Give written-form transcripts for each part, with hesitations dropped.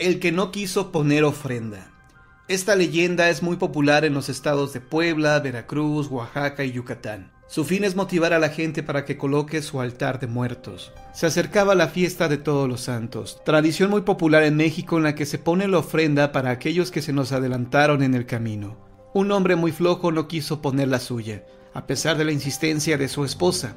El que no quiso poner ofrenda. Esta leyenda es muy popular en los estados de Puebla, Veracruz, Oaxaca y Yucatán. Su fin es motivar a la gente para que coloque su altar de muertos. Se acercaba la fiesta de Todos los Santos, tradición muy popular en México en la que se pone la ofrenda para aquellos que se nos adelantaron en el camino. Un hombre muy flojo no quiso poner la suya, a pesar de la insistencia de su esposa.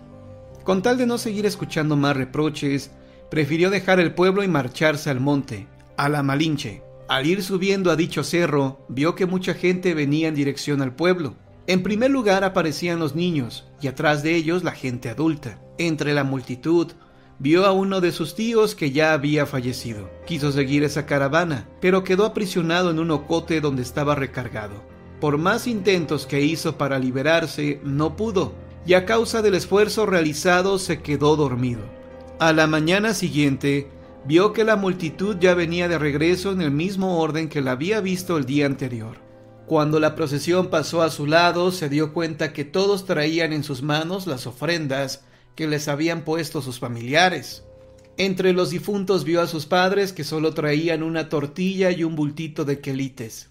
Con tal de no seguir escuchando más reproches, prefirió dejar el pueblo y marcharse al monte, a la Malinche. Al ir subiendo a dicho cerro, vio que mucha gente venía en dirección al pueblo. En primer lugar aparecían los niños, y atrás de ellos la gente adulta. Entre la multitud, vio a uno de sus tíos que ya había fallecido. Quiso seguir esa caravana, pero quedó aprisionado en un ocote donde estaba recargado. Por más intentos que hizo para liberarse, no pudo, y a causa del esfuerzo realizado se quedó dormido. A la mañana siguiente, vio que la multitud ya venía de regreso en el mismo orden que la había visto el día anterior. Cuando la procesión pasó a su lado, se dio cuenta que todos traían en sus manos las ofrendas que les habían puesto sus familiares. Entre los difuntos vio a sus padres que solo traían una tortilla y un bultito de quelites.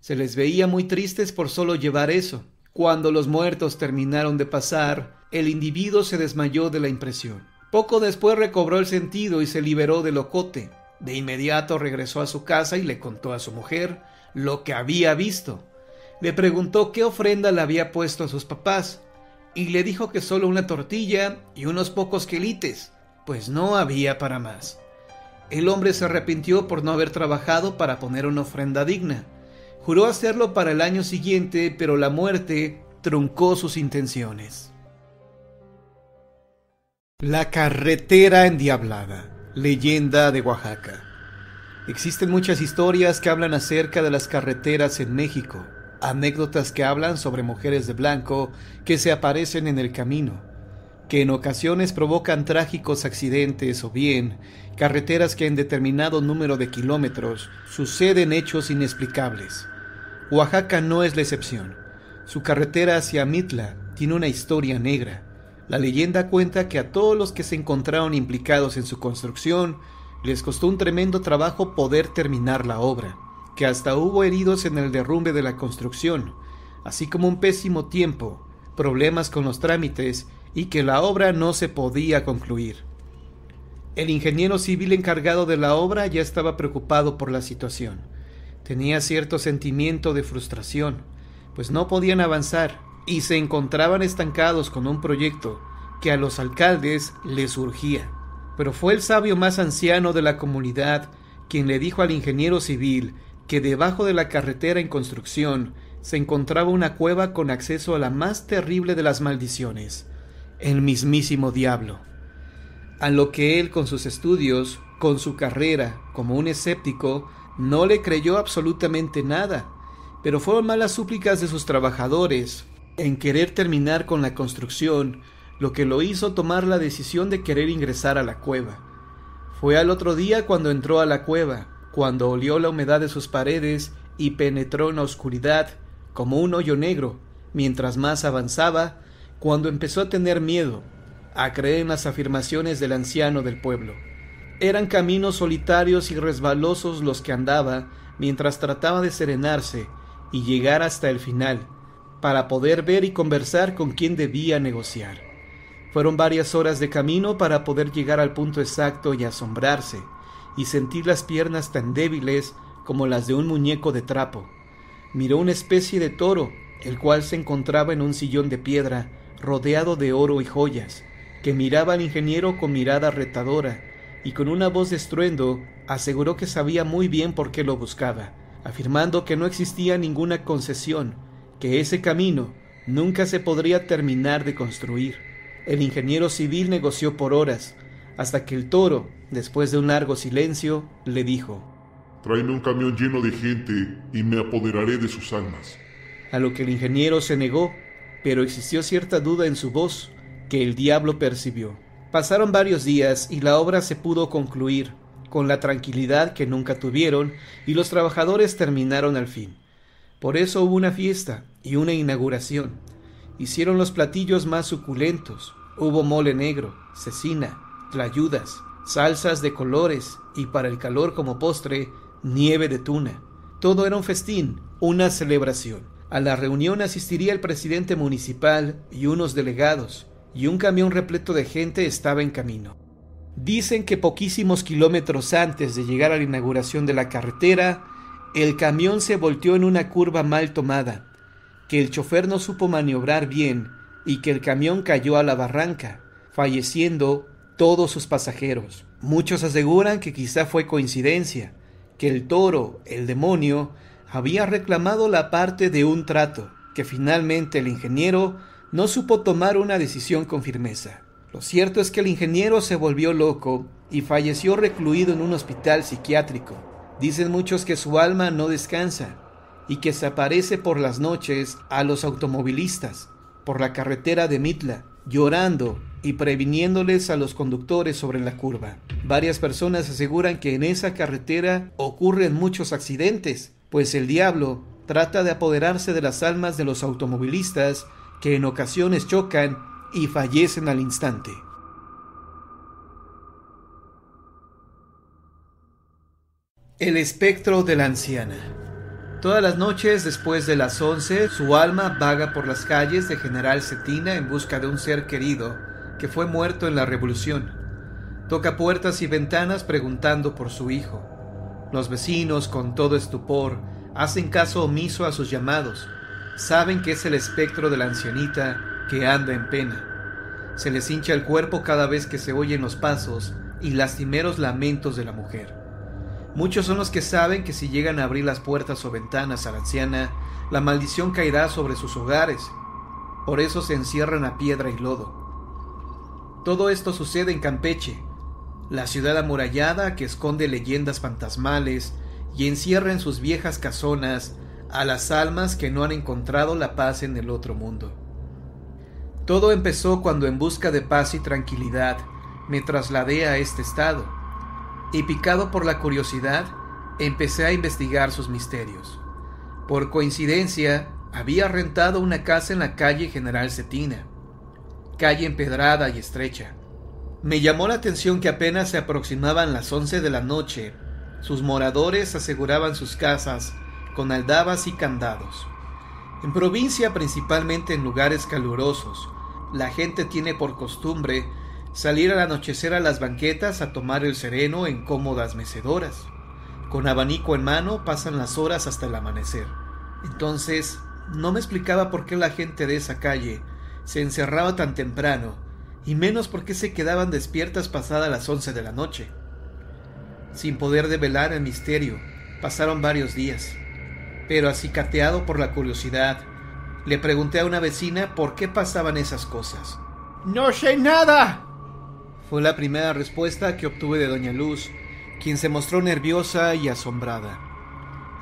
Se les veía muy tristes por solo llevar eso. Cuando los muertos terminaron de pasar, el individuo se desmayó de la impresión. Poco después recobró el sentido y se liberó del ocote. De inmediato regresó a su casa y le contó a su mujer lo que había visto. Le preguntó qué ofrenda le había puesto a sus papás y le dijo que solo una tortilla y unos pocos quelites, pues no había para más. El hombre se arrepintió por no haber trabajado para poner una ofrenda digna. Juró hacerlo para el año siguiente, pero la muerte truncó sus intenciones. La carretera endiablada, leyenda de Oaxaca. Existen muchas historias que hablan acerca de las carreteras en México, anécdotas que hablan sobre mujeres de blanco que se aparecen en el camino, que en ocasiones provocan trágicos accidentes o bien carreteras que en determinado número de kilómetros suceden hechos inexplicables. Oaxaca no es la excepción. Su carretera hacia Mitla tiene una historia negra. La leyenda cuenta que a todos los que se encontraron implicados en su construcción les costó un tremendo trabajo poder terminar la obra, que hasta hubo heridos en el derrumbe de la construcción, así como un pésimo tiempo, problemas con los trámites y que la obra no se podía concluir. El ingeniero civil encargado de la obra ya estaba preocupado por la situación. Tenía cierto sentimiento de frustración, pues no podían avanzar y se encontraban estancados con un proyecto que a los alcaldes les urgía. Pero fue el sabio más anciano de la comunidad quien le dijo al ingeniero civil que debajo de la carretera en construcción se encontraba una cueva con acceso a la más terrible de las maldiciones, el mismísimo diablo. A lo que él, con sus estudios, con su carrera, como un escéptico, no le creyó absolutamente nada, pero fueron más las súplicas de sus trabajadores en querer terminar con la construcción, lo que lo hizo tomar la decisión de querer ingresar a la cueva. Fue al otro día cuando entró a la cueva, cuando olió la humedad de sus paredes y penetró en la oscuridad como un hoyo negro. Mientras más avanzaba, cuando empezó a tener miedo, a creer en las afirmaciones del anciano del pueblo. Eran caminos solitarios y resbalosos los que andaba mientras trataba de serenarse y llegar hasta el final, para poder ver y conversar con quien debía negociar. Fueron varias horas de camino para poder llegar al punto exacto y asombrarse, y sentir las piernas tan débiles como las de un muñeco de trapo. Miró una especie de toro, el cual se encontraba en un sillón de piedra, rodeado de oro y joyas, que miraba al ingeniero con mirada retadora, y con una voz de estruendo aseguró que sabía muy bien por qué lo buscaba, afirmando que no existía ninguna concesión, que ese camino nunca se podría terminar de construir. El ingeniero civil negoció por horas, hasta que el toro, después de un largo silencio, le dijo: «Tráeme un camión lleno de gente y me apoderaré de sus almas». A lo que el ingeniero se negó, pero existió cierta duda en su voz, que el diablo percibió. Pasaron varios días y la obra se pudo concluir, con la tranquilidad que nunca tuvieron, y los trabajadores terminaron al fin. Por eso hubo una fiesta y una inauguración. Hicieron los platillos más suculentos. Hubo mole negro, cecina, tlayudas, salsas de colores y para el calor como postre, nieve de tuna. Todo era un festín, una celebración. A la reunión asistiría el presidente municipal y unos delegados, y un camión repleto de gente estaba en camino. Dicen que poquísimos kilómetros antes de llegar a la inauguración de la carretera, el camión se volteó en una curva mal tomada, que el chofer no supo maniobrar bien y que el camión cayó a la barranca, falleciendo todos sus pasajeros. Muchos aseguran que quizá fue coincidencia, que el toro, el demonio, había reclamado la parte de un trato, que finalmente el ingeniero no supo tomar una decisión con firmeza. Lo cierto es que el ingeniero se volvió loco y falleció recluido en un hospital psiquiátrico. Dicen muchos que su alma no descansa y que se aparece por las noches a los automovilistas por la carretera de Mitla, llorando y previniéndoles a los conductores sobre la curva. Varias personas aseguran que en esa carretera ocurren muchos accidentes, pues el diablo trata de apoderarse de las almas de los automovilistas que en ocasiones chocan y fallecen al instante. El espectro de la anciana. Todas las noches después de las 11, su alma vaga por las calles de General Cetina en busca de un ser querido que fue muerto en la revolución. Toca puertas y ventanas preguntando por su hijo. Los vecinos, con todo estupor, hacen caso omiso a sus llamados. Saben que es el espectro de la ancianita que anda en pena. Se les hincha el cuerpo cada vez que se oyen los pasos y lastimeros lamentos de la mujer. Muchos son los que saben que si llegan a abrir las puertas o ventanas a la anciana, la maldición caerá sobre sus hogares. Por eso se encierran a piedra y lodo. Todo esto sucede en Campeche, la ciudad amurallada que esconde leyendas fantasmales y encierra en sus viejas casonas a las almas que no han encontrado la paz en el otro mundo. Todo empezó cuando, en busca de paz y tranquilidad, me trasladé a este estado, y picado por la curiosidad, empecé a investigar sus misterios. Por coincidencia, había rentado una casa en la calle General Cetina, calle empedrada y estrecha. Me llamó la atención que apenas se aproximaban las 11 de la noche, sus moradores aseguraban sus casas con aldabas y candados. En provincia, principalmente en lugares calurosos, la gente tiene por costumbre salir al anochecer a las banquetas a tomar el sereno en cómodas mecedoras. Con abanico en mano pasan las horas hasta el amanecer. Entonces, no me explicaba por qué la gente de esa calle se encerraba tan temprano, y menos por qué se quedaban despiertas pasadas las 11 de la noche. Sin poder develar el misterio, pasaron varios días, pero acicateado por la curiosidad, le pregunté a una vecina por qué pasaban esas cosas. «¡No sé nada!», fue la primera respuesta que obtuve de doña Luz, quien se mostró nerviosa y asombrada.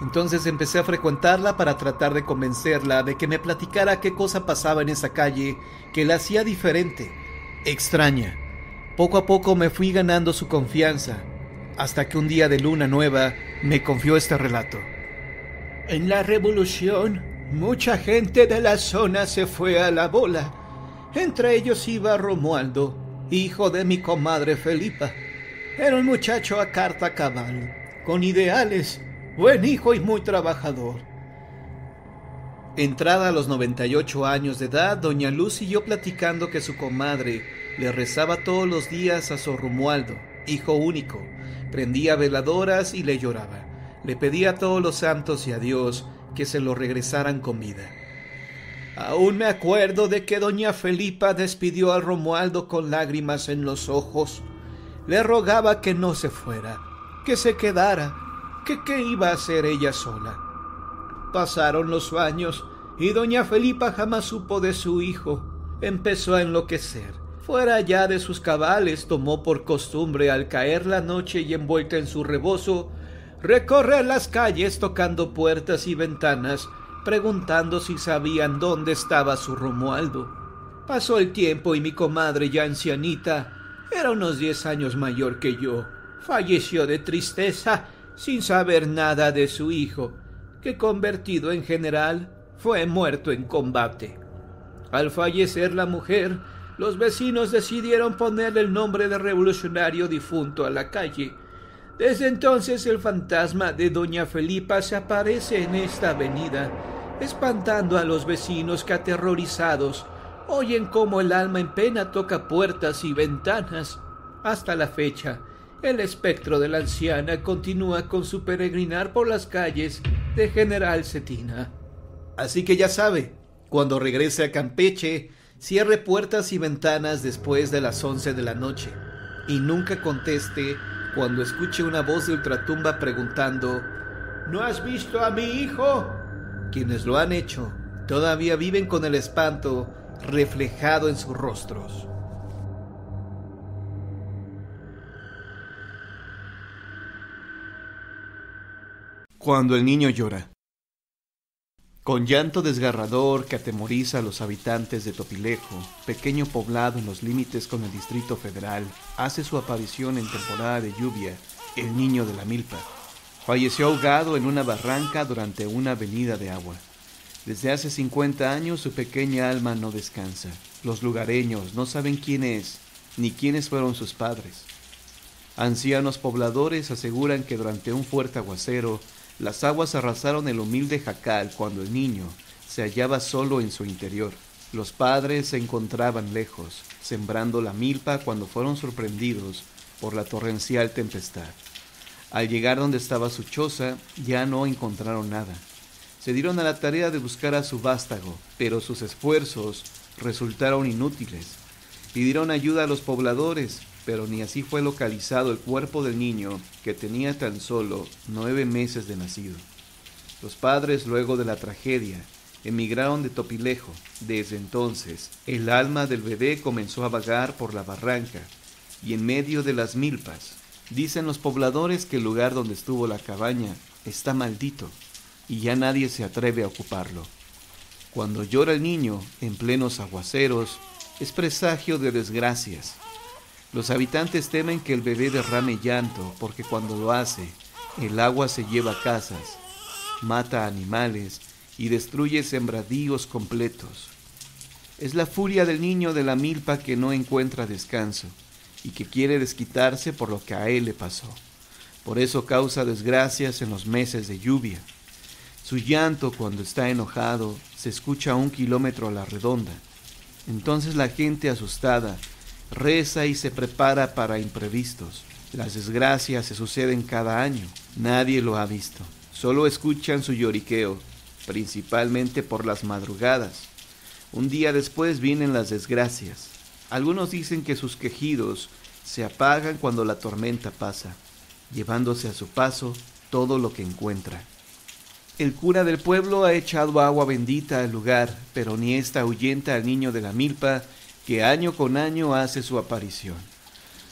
Entonces empecé a frecuentarla para tratar de convencerla de que me platicara qué cosa pasaba en esa calle que la hacía diferente, extraña. Poco a poco me fui ganando su confianza, hasta que un día de luna nueva me confió este relato. «En la revolución, mucha gente de la zona se fue a la bola. Entre ellos iba Romualdo, hijo de mi comadre Felipa. Era un muchacho a carta cabal, con ideales, buen hijo y muy trabajador». Entrada a los 98 años de edad, doña Luz siguió platicando que su comadre le rezaba todos los días a su Romualdo, hijo único, prendía veladoras y le lloraba. Le pedía a todos los santos y a Dios que se lo regresaran con vida. «Aún me acuerdo de que doña Felipa despidió al Romualdo con lágrimas en los ojos. Le rogaba que no se fuera, que se quedara, que qué iba a hacer ella sola. Pasaron los años y doña Felipa jamás supo de su hijo. Empezó a enloquecer. Fuera ya de sus cabales, tomó por costumbre, al caer la noche y envuelta en su rebozo, recorrer las calles tocando puertas y ventanas, preguntando si sabían dónde estaba su Romualdo. Pasó el tiempo y mi comadre, ya ancianita, era unos 10 años mayor que yo, falleció de tristeza sin saber nada de su hijo, que convertido en general fue muerto en combate. Al fallecer la mujer, los vecinos decidieron ponerle el nombre de revolucionario difunto a la calle. Desde entonces el fantasma de doña Felipa se aparece en esta avenida, espantando a los vecinos que aterrorizados oyen cómo el alma en pena toca puertas y ventanas. Hasta la fecha, el espectro de la anciana continúa con su peregrinar por las calles de General Cetina. Así que ya sabe, cuando regrese a Campeche, cierre puertas y ventanas después de las 11 de la noche y nunca conteste cuando escuche una voz de ultratumba preguntando: ¿No has visto a mi hijo? Quienes lo han hecho todavía viven con el espanto reflejado en sus rostros. Cuando el niño llora. Con llanto desgarrador que atemoriza a los habitantes de Topilejo, pequeño poblado en los límites con el Distrito Federal, hace su aparición en temporada de lluvia el niño de la milpa. Falleció ahogado en una barranca durante una avenida de agua. Desde hace 50 años su pequeña alma no descansa. Los lugareños no saben quién es, ni quiénes fueron sus padres. Ancianos pobladores aseguran que durante un fuerte aguacero, las aguas arrasaron el humilde jacal cuando el niño se hallaba solo en su interior. Los padres se encontraban lejos, sembrando la milpa cuando fueron sorprendidos por la torrencial tempestad. Al llegar donde estaba su choza, ya no encontraron nada. Se dieron a la tarea de buscar a su vástago, pero sus esfuerzos resultaron inútiles. Pidieron ayuda a los pobladores, pero ni así fue localizado el cuerpo del niño, que tenía tan solo 9 meses de nacido. Los padres, luego de la tragedia, emigraron de Topilejo. Desde entonces, el alma del bebé comenzó a vagar por la barranca y en medio de las milpas. Dicen los pobladores que el lugar donde estuvo la cabaña está maldito y ya nadie se atreve a ocuparlo. Cuando llora el niño en plenos aguaceros, es presagio de desgracias. Los habitantes temen que el bebé derrame llanto porque cuando lo hace, el agua se lleva casas, mata animales y destruye sembradíos completos. Es la furia del niño de la milpa que no encuentra descanso y que quiere desquitarse por lo que a él le pasó. Por eso causa desgracias en los meses de lluvia. Su llanto cuando está enojado se escucha a 1 kilómetro a la redonda. Entonces la gente asustada reza y se prepara para imprevistos. Las desgracias se suceden cada año. Nadie lo ha visto. Solo escuchan su lloriqueo, principalmente por las madrugadas. Un día después vienen las desgracias. Algunos dicen que sus quejidos se apagan cuando la tormenta pasa, llevándose a su paso todo lo que encuentra. El cura del pueblo ha echado agua bendita al lugar, pero ni ésta ahuyenta al niño de la milpa, que año con año hace su aparición.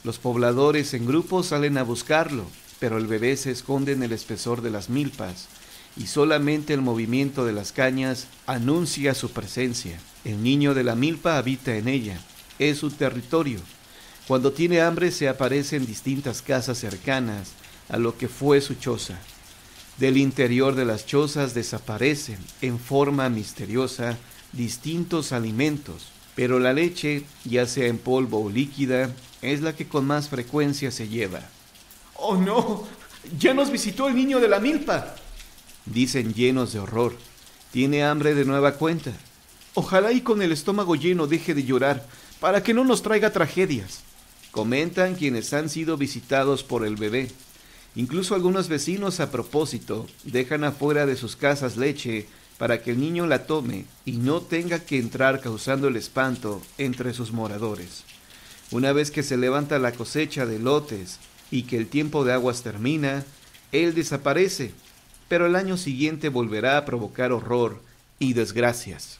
Los pobladores en grupo salen a buscarlo, pero el bebé se esconde en el espesor de las milpas, y solamente el movimiento de las cañas anuncia su presencia. El niño de la milpa habita en ella, es su territorio. Cuando tiene hambre se aparece en distintas casas cercanas a lo que fue su choza. Del interior de las chozas desaparecen, en forma misteriosa, distintos alimentos, pero la leche, ya sea en polvo o líquida, es la que con más frecuencia se lleva. ¡Oh no! ¡Ya nos visitó el niño de la milpa!, dicen llenos de horror. Tiene hambre de nueva cuenta. Ojalá y con el estómago lleno deje de llorar, para que no nos traiga tragedias, comentan quienes han sido visitados por el bebé. Incluso algunos vecinos a propósito dejan afuera de sus casas leche para que el niño la tome y no tenga que entrar causando el espanto entre sus moradores. Una vez que se levanta la cosecha de elotes y que el tiempo de aguas termina, él desaparece, pero el año siguiente volverá a provocar horror y desgracias.